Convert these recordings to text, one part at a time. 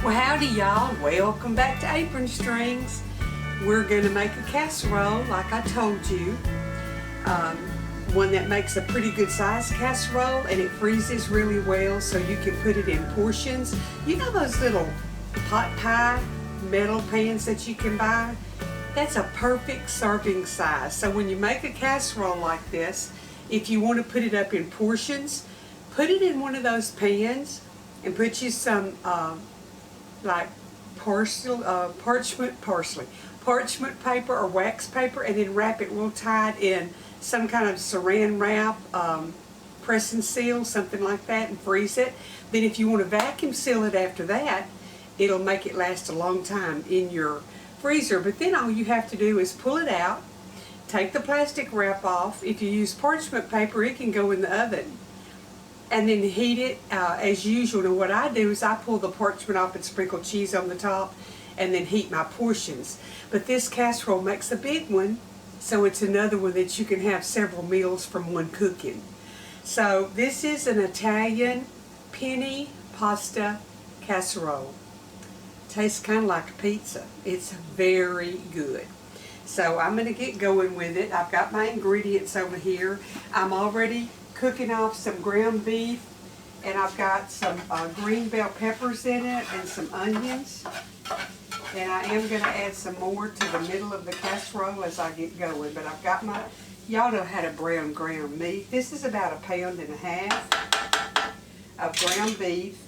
Well, howdy y'all. Welcome back to Apron Strings. We're going to make a casserole like I told you. One that makes a pretty good size casserole, and it freezes really well so you can put it in portions. You know those little pot pie metal pans that you can buy? That's a perfect serving size. So when you make a casserole like this, if you want to put it up in portions, put it in one of those pans and put you some like parchment paper or wax paper, and then wrap it real tight in some kind of saran wrap, press and seal, something like that, and freeze it. Then if you want to vacuum seal it after that, it'll make it last a long time in your freezer. But then all you have to do is pull it out, take the plastic wrap off. If you use parchment paper, it can go in the oven, and then heat it as usual. And what I do is I pull the parchment off and sprinkle cheese on the top and then heat my portions. But this casserole makes a big one, so it's another one that you can have several meals from one cooking. So this is an Italian penne pasta casserole. Tastes kind of like a pizza. It's very good. So I'm going to get going with it. I've got my ingredients over here. I'm already cooking off some ground beef, and I've got some green bell peppers in it and some onions, and I am going to add some more to the middle of the casserole as I get going. But I've got my, y'all know how to brown ground meat. This is about 1.5 pounds of ground beef,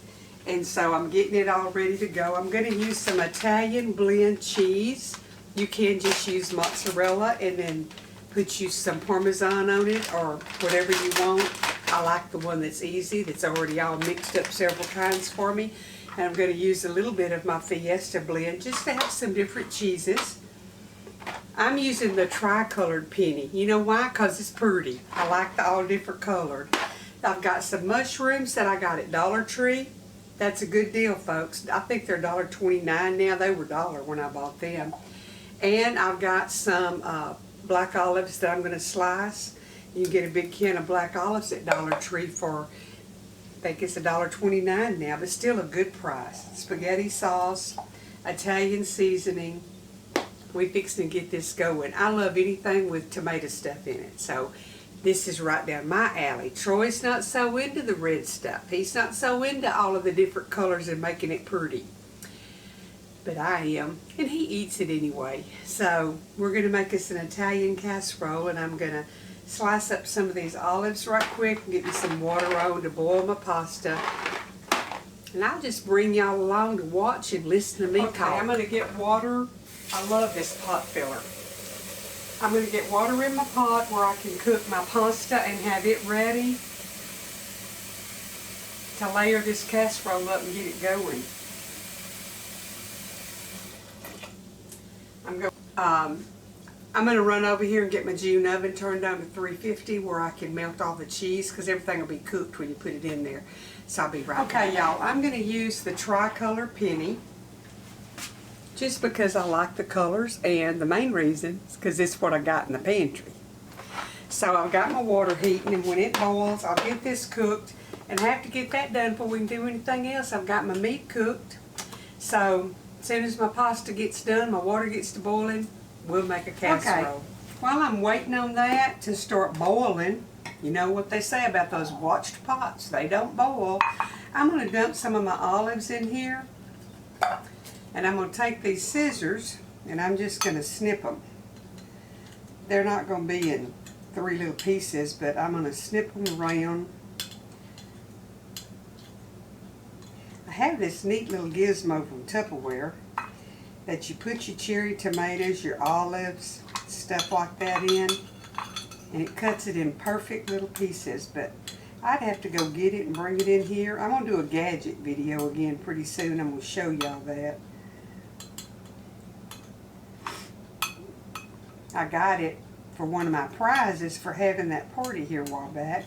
and so I'm getting it all ready to go. I'm going to use some Italian blend cheese. You can just use mozzarella and then put you some Parmesan on it or whatever you want. I like the one that's easy, that's already all mixed up several kinds for me. And I'm going to use a little bit of my Fiesta blend just to have some different cheeses. I'm using the tri-colored penny. You know why? Because it's pretty. I like the all different colored. I've got some mushrooms that I got at Dollar Tree. That's a good deal, folks. I think they're $1.29 now. They were $1 when I bought them. And I've got some black olives that I'm going to slice. You can get a big can of black olives at Dollar Tree for, I think it's $1.29 now, but still a good price. Spaghetti sauce, Italian seasoning. We fixing to get this going. I love anything with tomato stuff in it, so this is right down my alley. Troy's not so into the red stuff. He's not so into all of the different colors and making it pretty. But I am, and he eats it anyway. So we're going to make us an Italian casserole, and I'm going to slice up some of these olives right quick and get me some water on to boil my pasta. And I'll just bring y'all along to watch and listen to me talk. I'm going to get water. I love this pot filler. I'm going to get water in my pot where I can cook my pasta and have it ready to layer this casserole up and get it going. I'm going to run over here and get my June oven turned on to 350 where I can melt all the cheese, because everything will be cooked when you put it in there. So I'll be right back. Okay, y'all, I'm going to use the tricolor penny just because I like the colors, and the main reason is because it's what I got in the pantry. So I've got my water heating, and when it boils, I'll get this cooked, and have to get that done before we can do anything else. I've got my meat cooked, so as soon as my pasta gets done, my water gets to boiling, we'll make a casserole. Okay. While I'm waiting on that to start boiling, you know what they say about those watched pots, they don't boil. I'm going to dump some of my olives in here, and I'm going to take these scissors and I'm just going to snip them. They're not going to be in 3 little pieces, but I'm going to snip them around. I have this neat little gizmo from Tupperware that you put your cherry tomatoes, your olives, stuff like that in, and it cuts it in perfect little pieces. But I'd have to go get it and bring it in here. I'm going to do a gadget video again pretty soon. I'm going to show y'all that. I got it for one of my prizes for having that party here a while back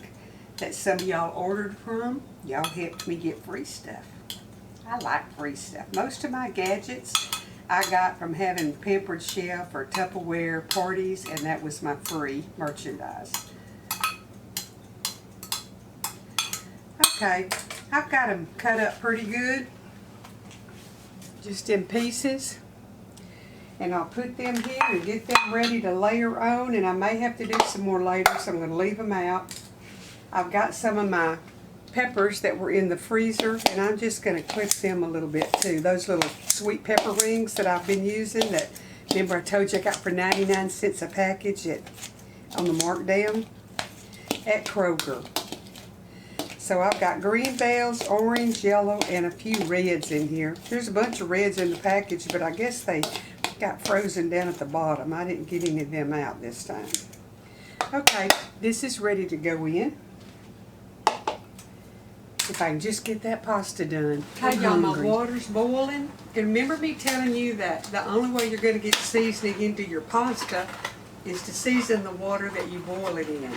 that some of y'all ordered from. Y'all helped me get free stuff. I like free stuff. Most of my gadgets I got from having Pampered Chef or Tupperware parties, and that was my free merchandise. Okay, I've got them cut up pretty good. just in pieces. And I'll put them here and get them ready to layer on, and I may have to do some more later, so I'm going to leave them out. I've got some of my peppers that were in the freezer, and I'm just going to clip them a little bit too. Those little sweet pepper rings that I've been using that, remember I told you I got for 99 cents a package on the markdown at Kroger. So I've got green bells, orange, yellow, and a few reds in here. There's a bunch of reds in the package, but I guess they got frozen down at the bottom. I didn't get any of them out this time. Okay, this is ready to go in. If I can just get that pasta done. Okay, y'all, my water's boiling. And remember me telling you that the only way you're going to get seasoning into your pasta is to season the water that you boil it in.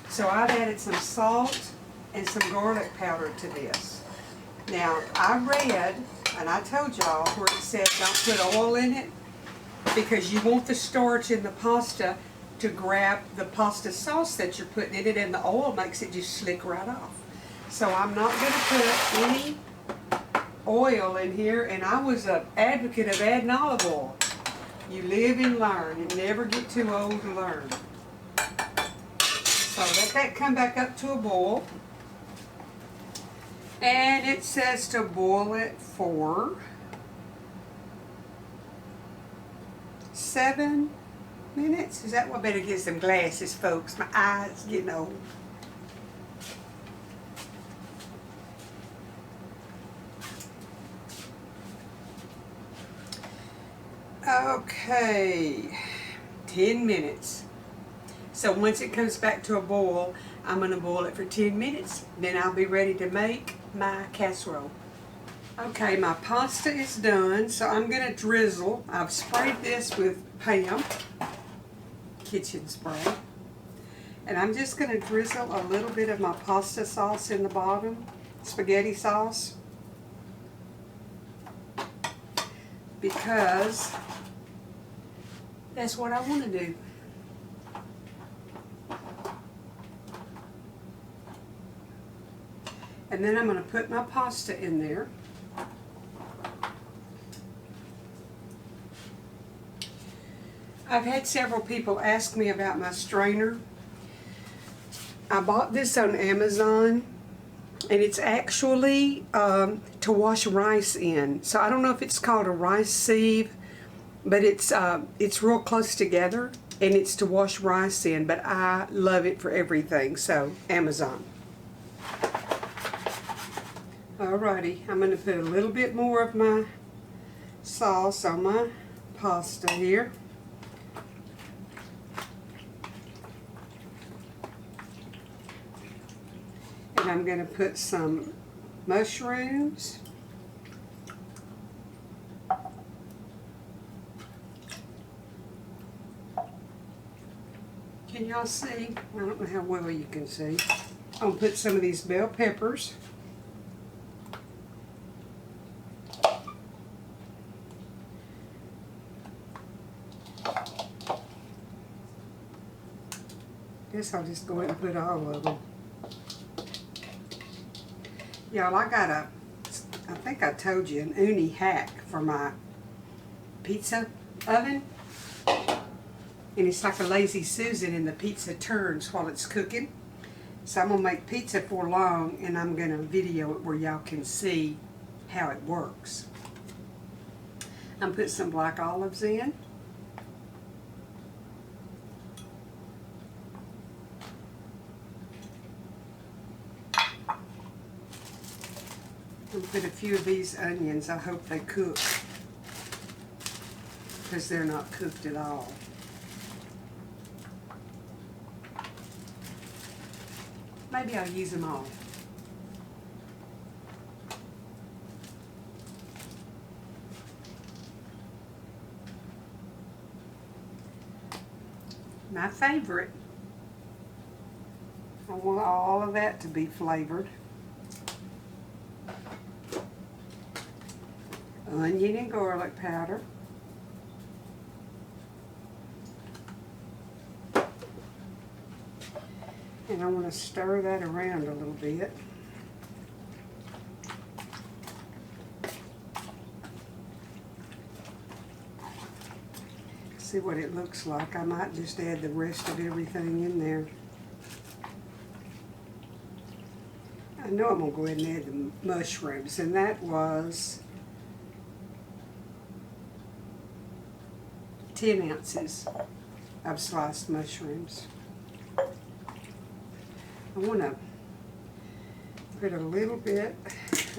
So I've added some salt and some garlic powder to this. Now, I read, and I told y'all where it said don't put oil in it because you want the starch in the pasta to grab the pasta sauce that you're putting in it, and the oil makes it just slick right off. So I'm not going to put any oil in here, and I was an advocate of adding olive oil. You live and learn. You never get too old to learn. So let that come back up to a boil. And it says to boil it for 7 minutes. Is that what? Better get some glasses, folks. My eyes getting old. Okay, 10 minutes. So once it comes back to a boil, I'm going to boil it for 10 minutes. Then I'll be ready to make my casserole. Okay, my pasta is done, so I'm going to drizzle. I've sprayed this with Pam kitchen spray. And I'm just going to drizzle a little bit of my pasta sauce in the bottom, spaghetti sauce, because that's what I want to do. And then I'm going to put my pasta in there. I've had several people ask me about my strainer. I bought this on Amazon, and it's actually to wash rice in. So I don't know if it's called a rice sieve, but it's real close together, and it's to wash rice in. But I love it for everything, so Amazon. Alrighty, I'm going to put a little bit more of my sauce on my pasta here. And I'm going to put some mushrooms. Can y'all see? I don't know how well you can see. I'm going to put some of these bell peppers. Guess I'll just go ahead and put all of them. Y'all, I think I told you, an uni hack for my pizza oven. And it's like a lazy Susan, and the pizza turns while it's cooking. So I'm going to make pizza for long, and I'm going to video it where y'all can see how it works. I'm putting some black olives in. I'll put a few of these onions. I hope they cook, because they're not cooked at all. Maybe I'll use them all. My favorite. I want all of that to be flavored. Onion and garlic powder. And I want to stir that around a little bit. See what it looks like. I might just add the rest of everything in there. I know I'm going to go ahead and add the mushrooms, and that was 10 ounces of sliced mushrooms. I want to put a little bit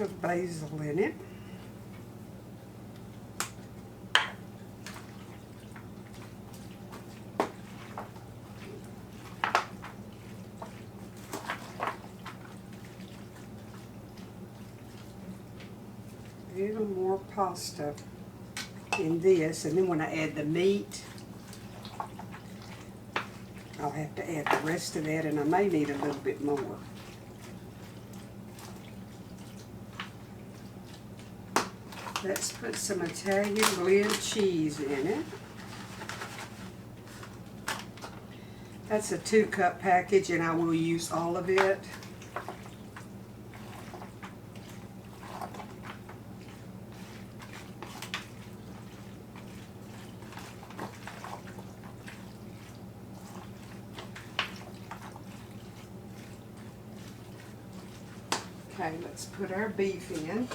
of basil in it. A little more pasta in this, and then when I add the meat, I'll have to add the rest of that, and I may need a little bit more. Let's put some Italian blend cheese in it. That's a 2-cup package, and I will use all of it. Okay, let's put our beef in.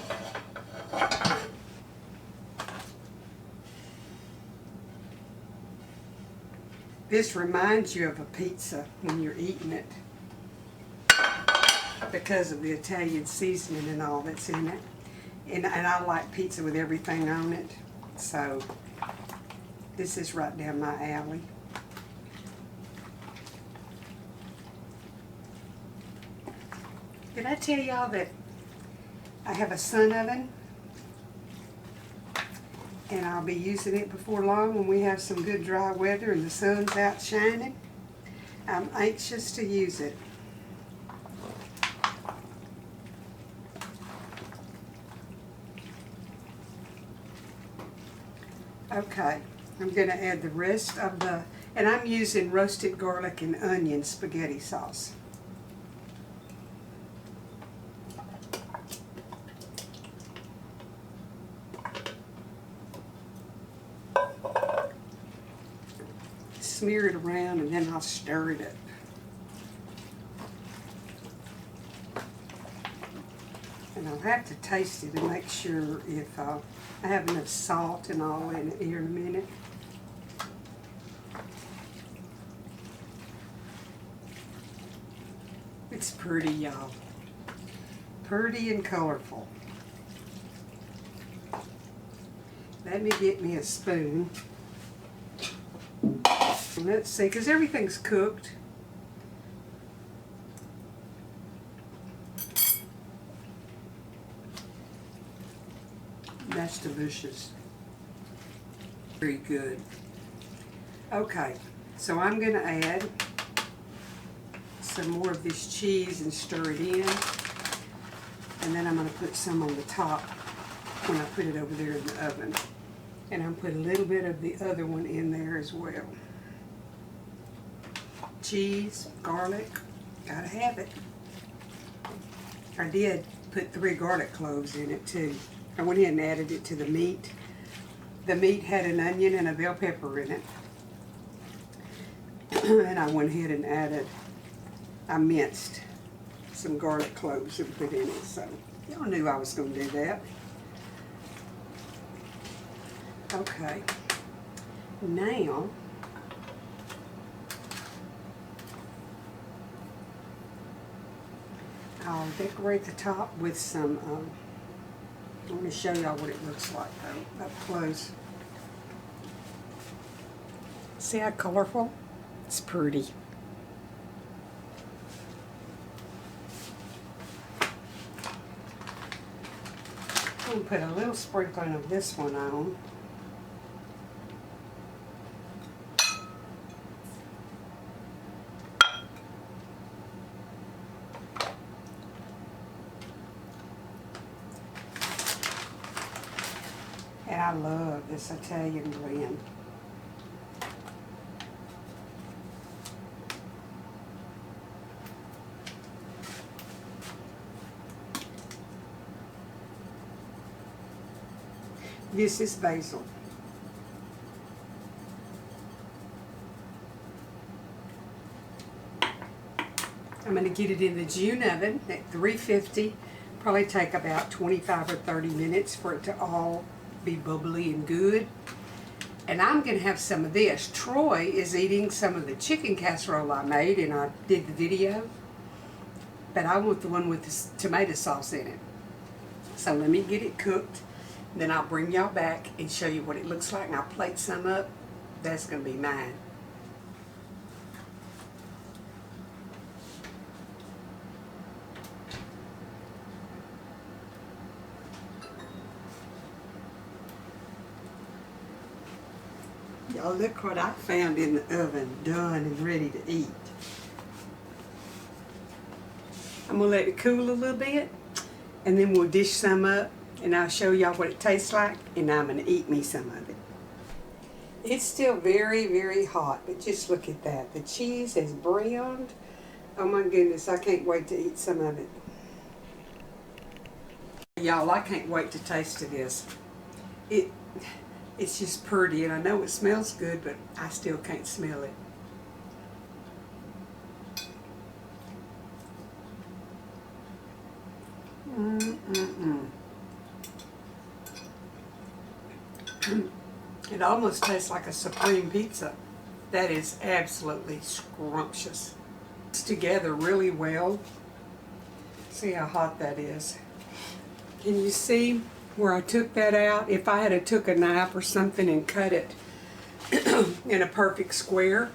This reminds you of a pizza when you're eating it because of the Italian seasoning and all that's in it. And I like pizza with everything on it, so this is right down my alley. Did I tell y'all that I have a sun oven? And I'll be using it before long when we have some good dry weather and the sun's out shining. I'm anxious to use it. Okay, I'm going to add the rest of and I'm using roasted garlic and onion spaghetti sauce. Smear it around, and then I'll stir it up. And I'll have to taste it and make sure if I have enough salt and all in it here in a minute. It's pretty, y'all. Pretty and colorful. Let me get me a spoon. Let's see, because everything's cooked. That's delicious. Very good. Okay, so I'm going to add some more of this cheese and stir it in. And then I'm going to put some on the top when I put it over there in the oven. And I'm going to put a little bit of the other one in there as well. Cheese, garlic, gotta have it. I did put 3 garlic cloves in it too. I went ahead and added it to the meat. The meat had an onion and a bell pepper in it. And I went ahead and I minced some garlic cloves and put in it. So y'all knew I was going to do that. Okay, now I'll decorate the top with some, let me show y'all what it looks like though, up close. See how colorful? It's pretty. I'm going to put a little sprinkling of this one on. And I love this Italian blend. This is basil. I'm going to get it in the June oven at 350. Probably take about 25 or 30 minutes for it to all be bubbly and good. And I'm going to have some of this. Troy is eating some of the chicken casserole I made, and I did the video. But I want the one with the tomato sauce in it. So let me get it cooked. Then I'll bring y'all back and show you what it looks like. And I'll plate some up. That's going to be mine. Y'all look what I found in the oven, done and ready to eat. I'm going to let it cool a little bit, and then we'll dish some up, and I'll show y'all what it tastes like, and I'm going to eat me some of it. It's still very, very hot, but just look at that. The cheese has browned. Oh my goodness, I can't wait to eat some of it. Y'all, I can't wait to taste of this. It's just pretty, and I know it smells good, but I still can't smell it. It almost tastes like a supreme pizza. That is absolutely scrumptious. It's together really well. See how hot that is. Can you see where I took that out? If I had took a knife or something and cut it in a perfect square,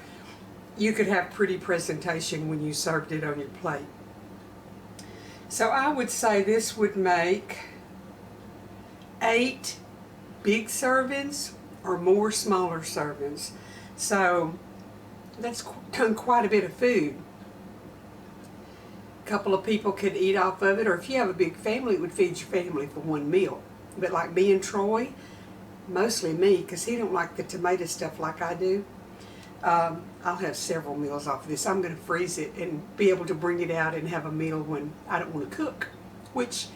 you could have pretty presentation when you served it on your plate. So I would say this would make 8 big servings or more smaller servings. So that's done quite a bit of food. A couple of people could eat off of it, or if you have a big family, it would feed your family for one meal. But like me and Troy, mostly me, because he don't like the tomato stuff like I do, I'll have several meals off of this. I'm going to freeze it and be able to bring it out and have a meal when I don't want to cook, which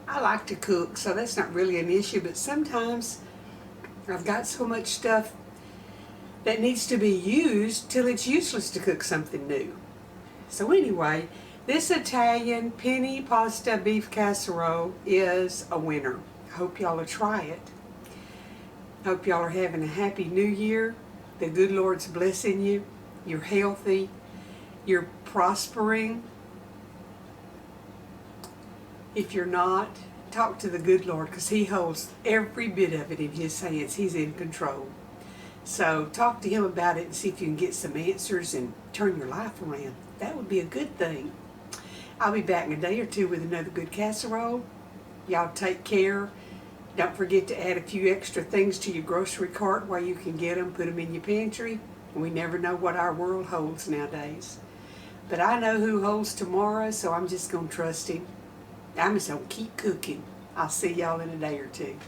I like to cook, so that's not really an issue. But sometimes I've got so much stuff that needs to be used till it's useless to cook something new. So anyway, this Italian penne pasta beef casserole is a winner. Hope y'all will try it. Hope y'all are having a happy new year. The good Lord's blessing you. You're healthy. You're prospering. If you're not, talk to the good Lord, because He holds every bit of it in His hands. He's in control. So talk to Him about it and see if you can get some answers and turn your life around. That would be a good thing. I'll be back in a day or two with another good casserole. Y'all take care. Don't forget to add a few extra things to your grocery cart while you can get them. Put them in your pantry. We never know what our world holds nowadays. But I know who holds tomorrow, so I'm just going to trust Him. I'm just going to keep cooking. I'll see y'all in a day or two.